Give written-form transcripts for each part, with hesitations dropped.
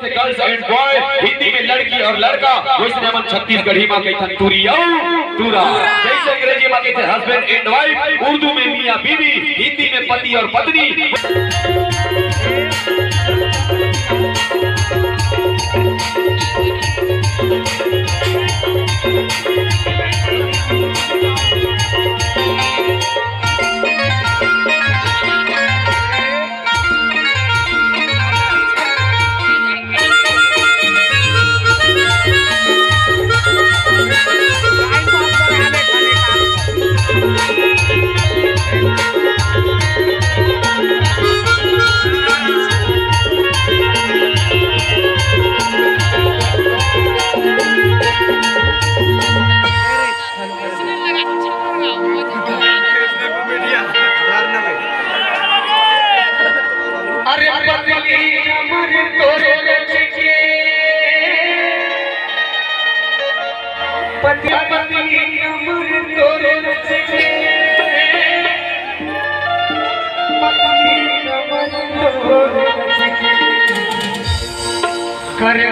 Girls and boy, Hindi में लड़की और लड़का, वैसे हम छत्तीसगढ़ी में कहते हैं तुरिया तुरा, जैसे अंग्रेजी में कहते हैं हस्बैंड एंड वाइफ, उर्दू में मियां बीवी, हिंदी में पति और पत्नी। अरे पत्नी अमर तोरे रचके पति पत्नी अमर तोरे रचके पत्नी अमर तोरे रचके करे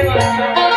Thank you.